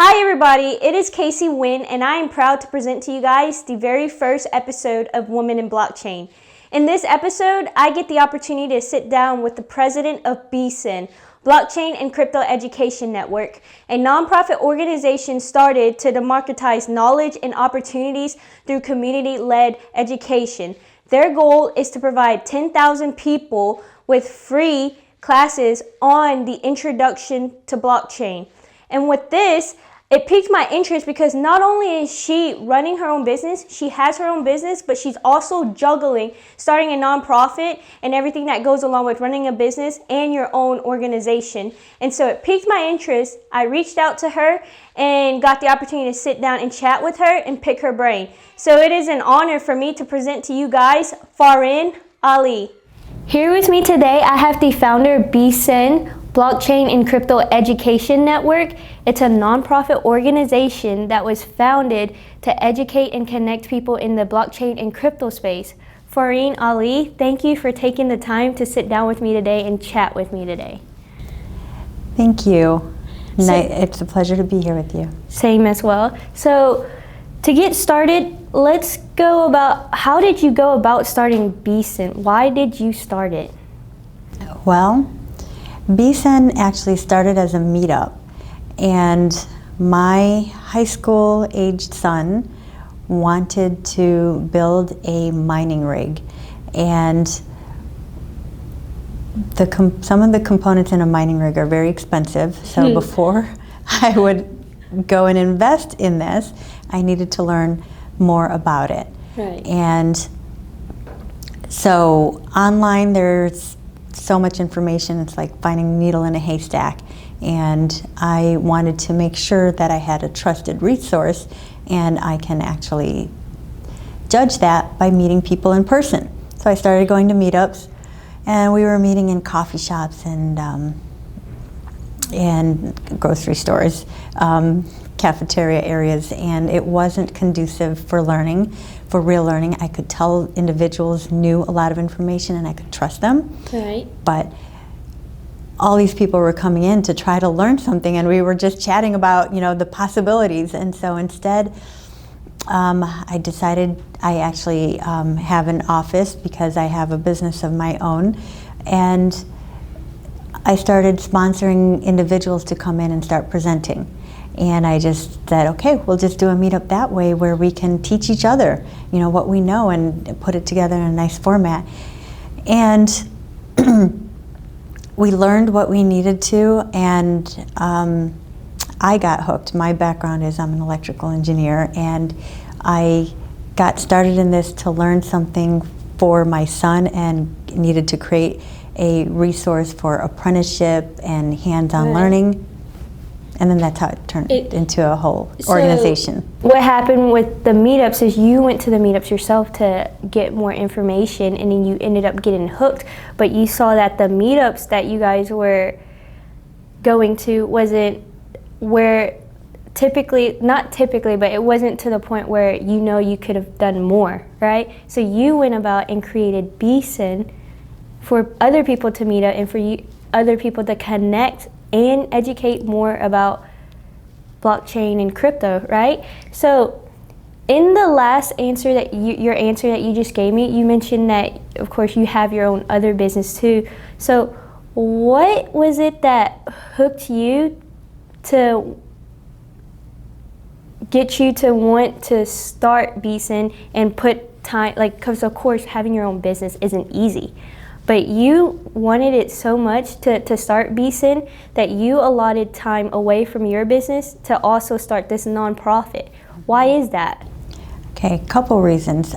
Hi everybody, it is Casey Wynn and I am proud to present to you guys the very first episode of Women in Blockchain. In this episode, I get the opportunity to sit down with the president of BSIN, Blockchain and Crypto Education Network, a nonprofit organization started to democratize knowledge and opportunities through community-led education. Their goal is to provide 10,000 people with free classes on the introduction to blockchain. And with this, it piqued my interest because not only is she running her own business, she has her own business, but she's also juggling starting a nonprofit and everything that goes along with running a business and your own organization. And so it piqued my interest. I reached out to her and got the opportunity to sit down and chat with her and pick her brain. So it is an honor for me to present to you guys Farhin Ali. Here with me today, I have the founder of BSIN, Blockchain and Crypto Education Network. It's a nonprofit organization that was founded to educate and connect people in the blockchain and crypto space. Farhin Ali, thank you for taking the time to sit down with me today and chat with me today. Thank you. It's a pleasure to be here with you. Same as well. So to get started, let's go about how did you go about starting BSIN? Why did you start it? Well, BSIN actually started as a meetup, and my high school aged son wanted to build a mining rig, and some of the components in a mining rig are very expensive, so before I would go and invest in this, I needed to learn more about it. Right. And so online there's so much information, it's like finding a needle in a haystack, and I wanted to make sure that I had a trusted resource and I can actually judge that by meeting people in person. So I started going to meetups, and we were meeting in coffee shops and grocery stores, cafeteria areas, and it wasn't conducive for learning, for real learning. I could tell individuals knew a lot of information and I could trust them. Right. But all these people were coming in to try to learn something, and we were just chatting about, the possibilities. And so instead, I decided I actually have an office because I have a business of my own, and I started sponsoring individuals to come in and start presenting. And I just said, okay, we'll just do a meetup that way where we can teach each other, what we know and put it together in a nice format. And we learned what we needed to, and I got hooked. My background is I'm an electrical engineer, and I got started in this to learn something for my son and needed to create a resource for apprenticeship and hands-on learning. And then that's how it turned into a whole organization. What happened with the meetups is you went to the meetups yourself to get more information, and then you ended up getting hooked, but you saw that the meetups that you guys were going to wasn't where not typically, but it wasn't to the point where you could have done more, right? So you went about and created BSIN for other people to meet up and for other people to connect and educate more about blockchain and crypto, right? So in the last answer that your answer that you just gave me, you mentioned that of course you have your own other business too. So what was it that hooked you to get you to want to start BSIN and put time, because of course having your own business isn't easy. But you wanted it so much to start BSIN that you allotted time away from your business to also start this nonprofit. Why is that? Okay, a couple reasons.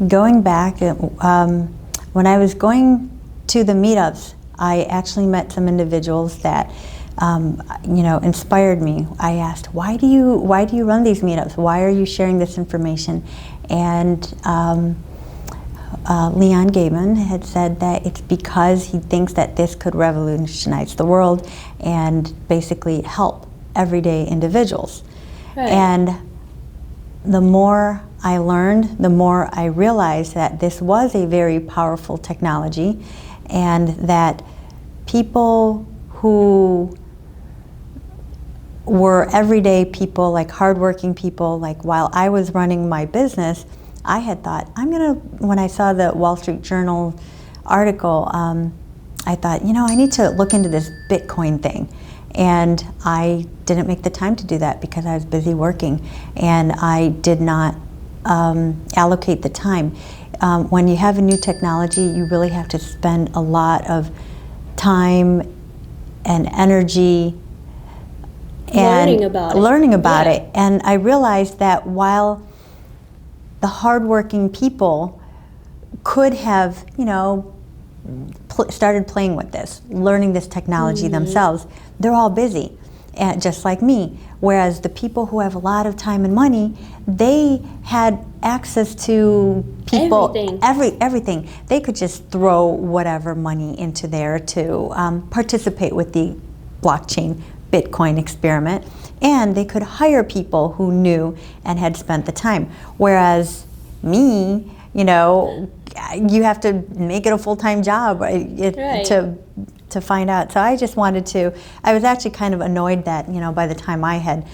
Going back, when I was going to the meetups, I actually met some individuals that inspired me. I asked, why do you run these meetups? Why are you sharing this information? And Leon Gaiman had said that it's because he thinks that this could revolutionize the world and basically help everyday individuals. Right. And the more I learned, the more I realized that this was a very powerful technology, and that people who were everyday people, like hardworking people. Like while I was running my business, I had thought, when I saw the Wall Street Journal article, I thought, I need to look into this Bitcoin thing. And I didn't make the time to do that because I was busy working, and I did not allocate the time. When you have a new technology, you really have to spend a lot of time and energy and learning about it. And I realized that while the hardworking people could have, started playing with this, learning this technology themselves, they're all busy, and just like me. Whereas the people who have a lot of time and money, they had access to people, everything. They could just throw whatever money into there to participate with the blockchain Bitcoin experiment, and they could hire people who knew and had spent the time. Whereas me, you have to make it a full-time job to find out. So I just wanted to, I was actually kind of annoyed that, by the time I had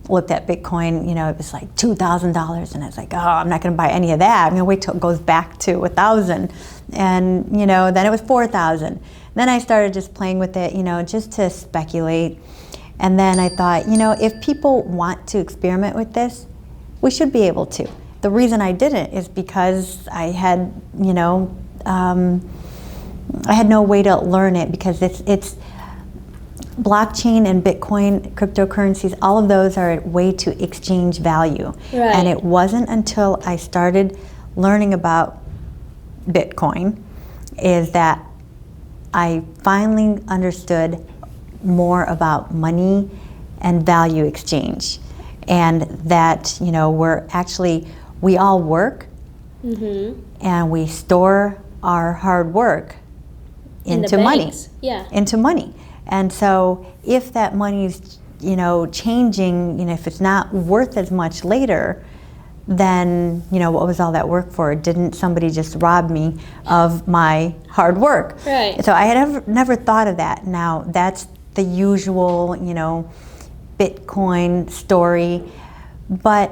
looked at Bitcoin, it was like $2,000, and I was like, oh, I'm not going to buy any of that. I'm going to wait till it goes back to 1,000. And, then it was 4,000. Then I started just playing with it, just to speculate. And then I thought, if people want to experiment with this, we should be able to. The reason I didn't is because I had, I had no way to learn it, because it's blockchain and Bitcoin, cryptocurrencies, all of those are a way to exchange value. Right. And it wasn't until I started learning about Bitcoin is that I finally understood more about money and value exchange. And that, we all work, and we store our hard work into money. Into money. And so if that money's, changing, if it's not worth as much later, then, what was all that work for? Didn't somebody just rob me of my hard work? Right. So I had never thought of that. Now, that's the usual, Bitcoin story. But,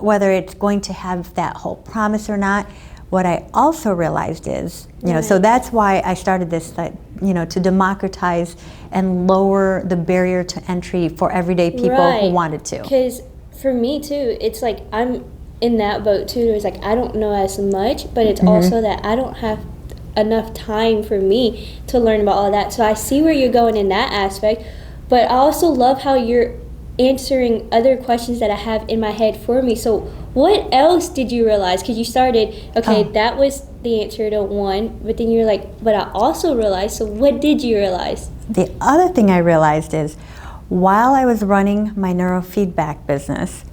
whether it's going to have that whole promise or not, what I also realized is, so that's why I started this, to democratize and lower the barrier to entry for everyday people who wanted to. Because for me too, it's like I'm in that boat too. It's like I don't know as much, but it's also that I don't have enough time for me to learn about all that. So I see where you're going in that aspect, but I also love how you're answering other questions that I have in my head for me. So what else did you realize? Because you started, that was the answer to one, but then you're like, but I also realized, so what did you realize? The other thing I realized is, while I was running my neurofeedback business,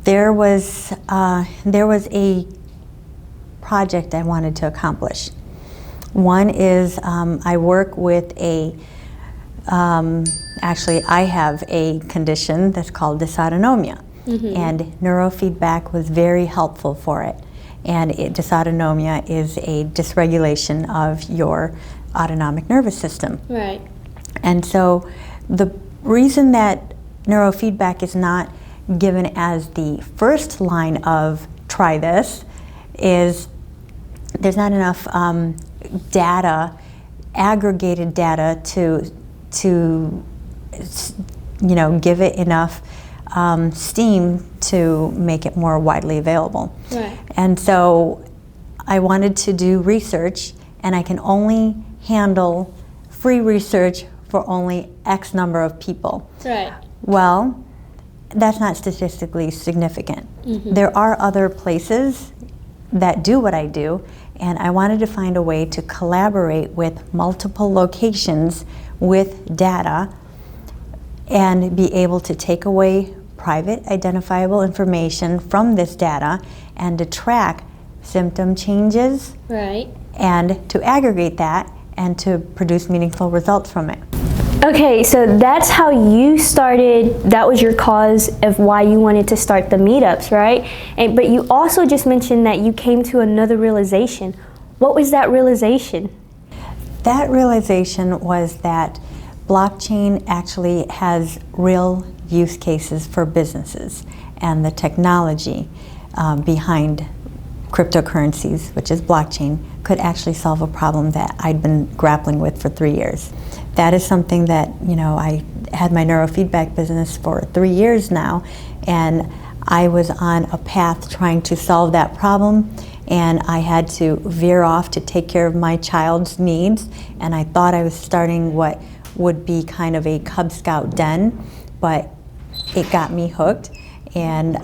there was a project I wanted to accomplish. One is I work with actually I have a condition that's called dysautonomia, and neurofeedback was very helpful for it. And dysautonomia is a dysregulation of your autonomic nervous system. Right. And so the reason that neurofeedback is not given as the first line of try this is there's not enough data, aggregated data to give it enough steam to make it more widely available. Right. And so I wanted to do research, and I can only handle free research for only X number of people. Right. Well, that's not statistically significant. There are other places that do what I do, and I wanted to find a way to collaborate with multiple locations with data and be able to take away private identifiable information from this data and to track symptom changes, right, and to aggregate that and to produce meaningful results from it. Okay, so that's how you started. That was your cause of why you wanted to start the meetups, right? But you also just mentioned that you came to another realization. What was that realization? That realization was that blockchain actually has real use cases for businesses, and the technology behind cryptocurrencies, which is blockchain, could actually solve a problem that I'd been grappling with for 3 years. That is something that, I had my neurofeedback business for 3 years now, and I was on a path trying to solve that problem, and I had to veer off to take care of my child's needs, and I thought I was starting what would be kind of a Cub Scout den, but it got me hooked, and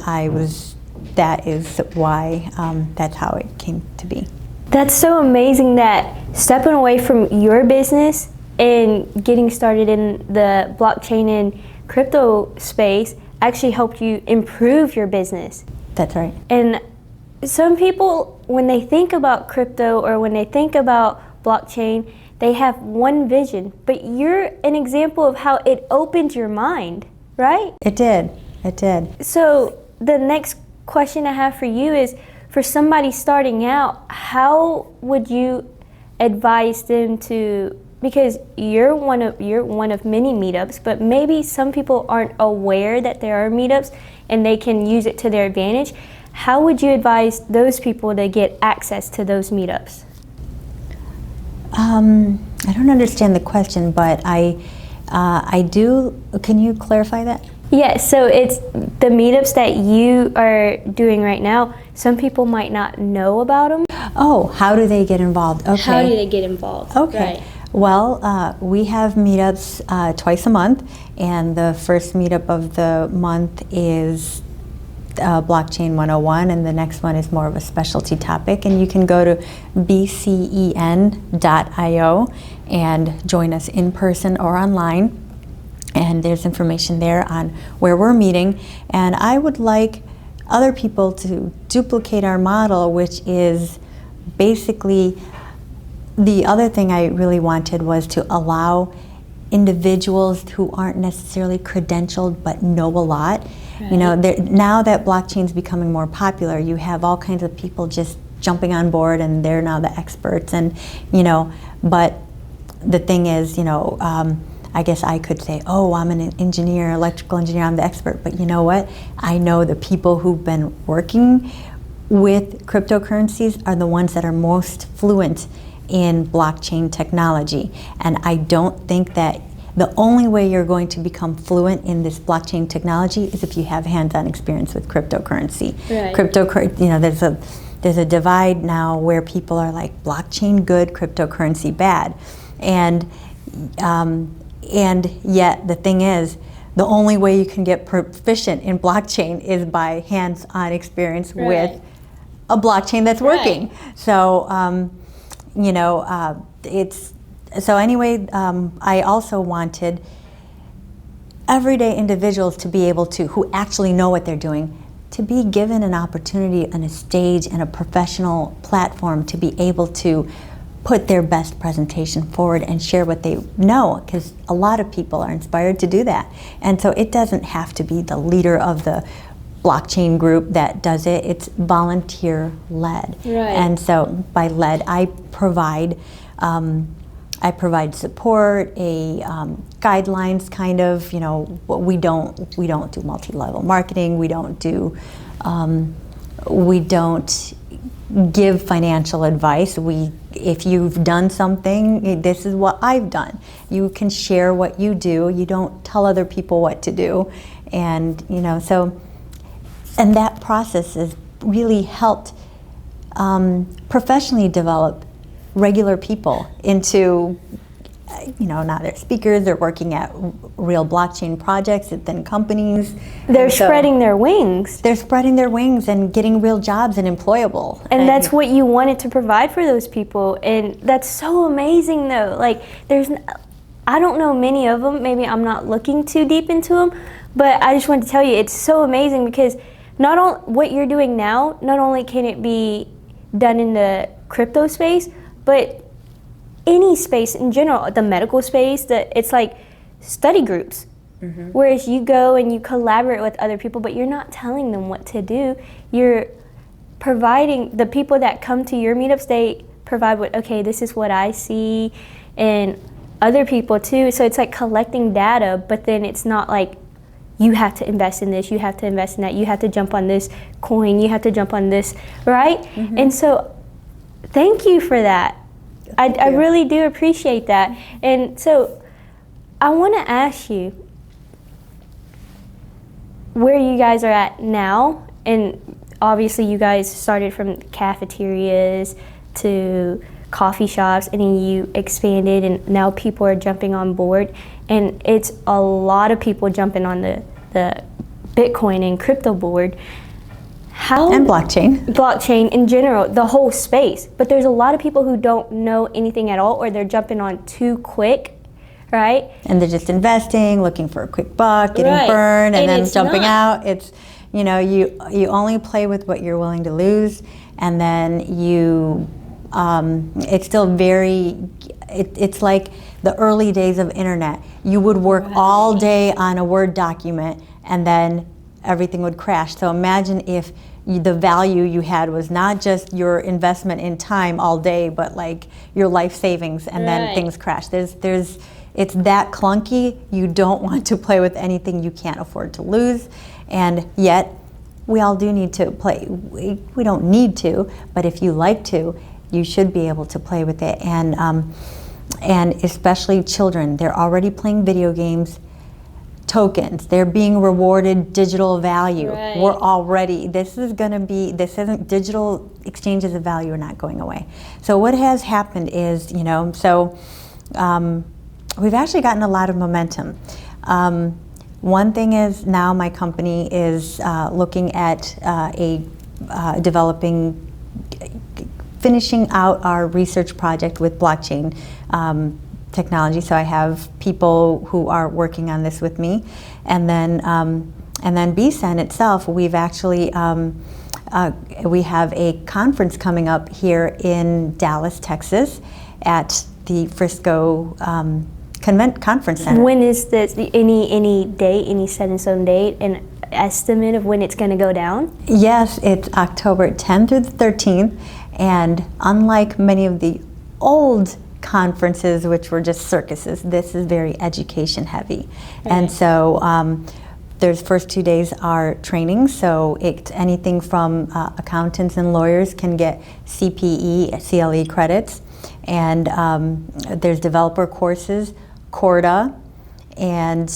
that is why, that's how it came to be. That's so amazing that stepping away from your business and getting started in the blockchain and crypto space actually helped you improve your business. That's right. And some people, when they think about crypto or when they think about blockchain, they have one vision, but you're an example of how it opened your mind, right? It did. So the next question I have for you is, for somebody starting out, how would you advise them to, because you're one of many meetups, but maybe some people aren't aware that there are meetups and they can use it to their advantage. How would you advise those people to get access to those meetups? I don't understand the question, but I do. Can you clarify that? Yeah, so it's the meetups that you are doing right now. Some people might not know about them. Oh, how do they get involved? Okay. How do they get involved? Okay. Right. Well, we have meetups twice a month, and the first meetup of the month is Blockchain 101, and the next one is more of a specialty topic. And you can go to bcen.io and join us in person or online. And there's information there on where we're meeting. And I would like other people to duplicate our model, which is basically, the other thing I really wanted was to allow individuals who aren't necessarily credentialed but know a lot. Right. Now that blockchain's becoming more popular, you have all kinds of people just jumping on board, and they're now the experts. And but the thing is, I guess I could say, oh, I'm an engineer, electrical engineer, I'm the expert. But you know what? I know the people who've been working with cryptocurrencies are the ones that are most fluent in blockchain technology. And I don't think that the only way you're going to become fluent in this blockchain technology is if you have hands-on experience with cryptocurrency. Right. There's a divide now where people are like, blockchain good, cryptocurrency bad. And yet the thing is, the only way you can get proficient in blockchain is by hands-on experience with a blockchain that's working. So, I also wanted everyday individuals to be able to, who actually know what they're doing, to be given an opportunity and a stage and a professional platform to be able to put their best presentation forward and share what they know, because a lot of people are inspired to do that. And so it doesn't have to be the leader of the blockchain group that does it. It's volunteer led. Right. And so by led, I provide support, guidelines, kind of. We don't do multi-level marketing. We don't give financial advice. If you've done something, this is what I've done. You can share what you do. You don't tell other people what to do. And and that process has really helped professionally develop regular people into, now they're speakers, they're working at real blockchain projects within companies. They're spreading their wings. They're spreading their wings and getting real jobs and employable. And that's what you wanted to provide for those people. And that's so amazing, though. Like, I don't know many of them. Maybe I'm not looking too deep into them. But I just wanted to tell you, it's so amazing because what you're doing now, not only can it be done in the crypto space, but any space in general, the medical space, it's like study groups. Mm-hmm. Whereas you go and you collaborate with other people, but you're not telling them what to do. You're providing, the people that come to your meetups, they provide this is what I see, and other people too. So it's like collecting data, but then it's not like you have to invest in this, you have to invest in that, you have to jump on this coin, you have to jump on this, right? And so thank you for that. I really do appreciate that. And so I want to ask you where you guys are at now. And obviously you guys started from cafeterias to coffee shops, and then you expanded, and now people are jumping on board, and it's a lot of people jumping on the Bitcoin and crypto board. And blockchain in general, the whole space. But there's a lot of people who don't know anything at all, or they're jumping on too quick, right? And they're just investing, looking for a quick buck, getting burned, and then jumping out. It's, you know, you only play with what you're willing to lose, and then you, it's still it's like the early days of internet. You would work all day on a Word document, and then everything would crash. So imagine if the value you had was not just your investment in time all day, but like your life savings, and then things crash. It's that clunky. You don't want to play with anything you can't afford to lose, and yet we all do need to play. We don't need to, but if you like to, you should be able to play with it. And especially children, they're already playing video games. Tokens, they're being rewarded digital value. We're already, digital exchanges of value are not going away. So what has happened is, you know, we've actually gotten a lot of momentum. One thing is, now my company is looking at finishing out our research project with blockchain technology. So I have people who are working on this with me, and then BSEN itself. We've actually we have a conference coming up here in Dallas, Texas, at the Frisco Conference Center. When is this? Any date? Any set in stone date? An estimate of when it's going to go down? Yes, it's October 10th through the 13th, and unlike many of the old conferences, which were just circuses, this is very education heavy. And so there's first 2 days are training, so it's anything from accountants and lawyers can get CPE, CLE credits, and there's developer courses, Corda, and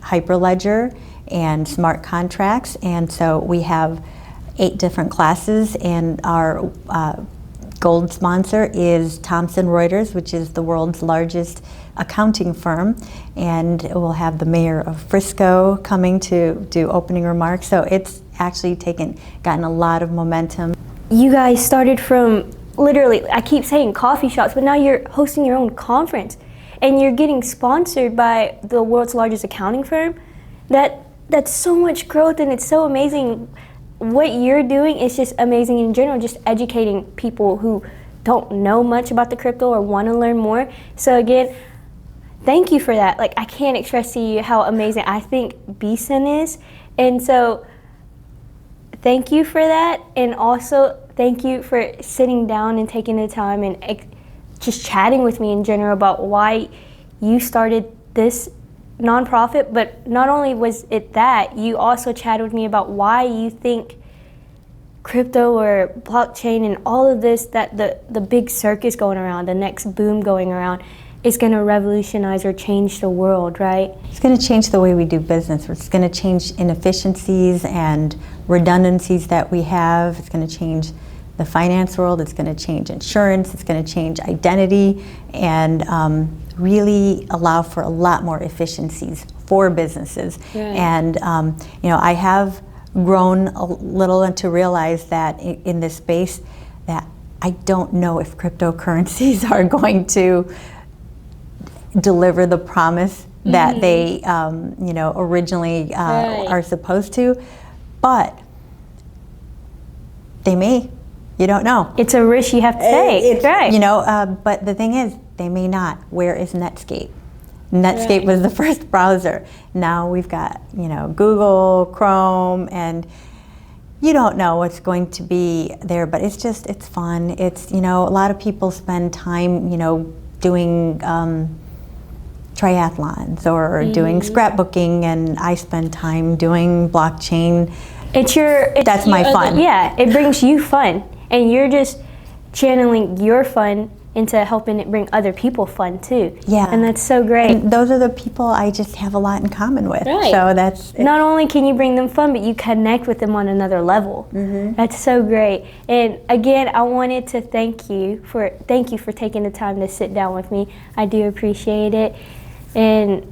Hyperledger, and smart contracts. And so we have 8 different classes, and our gold sponsor is Thomson Reuters, which is the world's largest accounting firm, and we'll have the mayor of Frisco coming to do opening remarks. So it's actually gotten a lot of momentum. You guys started from literally, I keep saying coffee shops, but now you're hosting your own conference, and you're getting sponsored by the world's largest accounting firm. That's so much growth, and it's so amazing. What you're doing is just amazing in general, just educating people who don't know much about the crypto or want to learn more. So again, thank you for that. Like, I can't express to you how amazing I think BSEN is. And so thank you for that. And also thank you for sitting down and taking the time and just chatting with me in general about why you started this nonprofit. But not only was it that, you also chatted with me about why you think crypto or blockchain and all of this, that the big circus going around, the next boom going around, is going to revolutionize or change the world, right? It's going to change the way we do business. It's going to change inefficiencies and redundancies that we have. It's going to change the finance world. It's going to change insurance. It's going to change identity, and really allow for a lot more efficiencies for businesses. And you know, I have grown a little and to realize that in this space that I don't know if cryptocurrencies are going to deliver the promise that they you know, originally are supposed to, but they may. You don't know. It's a risk you have to take. You know, but the thing is, they may not. Where is Netscape? Netscape was the first browser. Now we've got, you know, Google, Chrome, and you don't know what's going to be there, but it's fun. It's, you know, a lot of people spend time, you know, doing triathlons or doing scrapbooking, and I spend time doing blockchain. That's my fun. Yeah, it brings you fun, and you're just channeling your fun into helping it bring other people fun too. Yeah. And that's so great. And those are the people I just have a lot in common with. Right. So that's not only can you bring them fun, but you connect with them on another level. That's so great. And again, I wanted to thank you for taking the time to sit down with me. I do appreciate it. And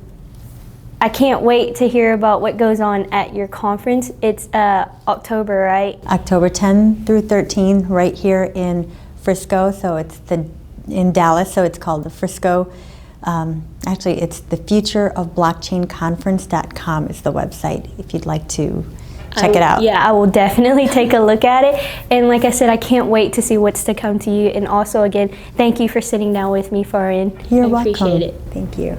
I can't wait to hear about what goes on at your conference. It's October, right? October 10 through 13, right here in Frisco. So it's in Dallas, so it's called the Frisco. Actually, it's the futureofblockchainconference.com is the website if you'd like to check it out. Yeah, I will definitely take a look at it. And like I said, I can't wait to see what's to come to you. And also, again, thank you for sitting down with me, Farhin. You're I welcome. appreciate it. Thank you.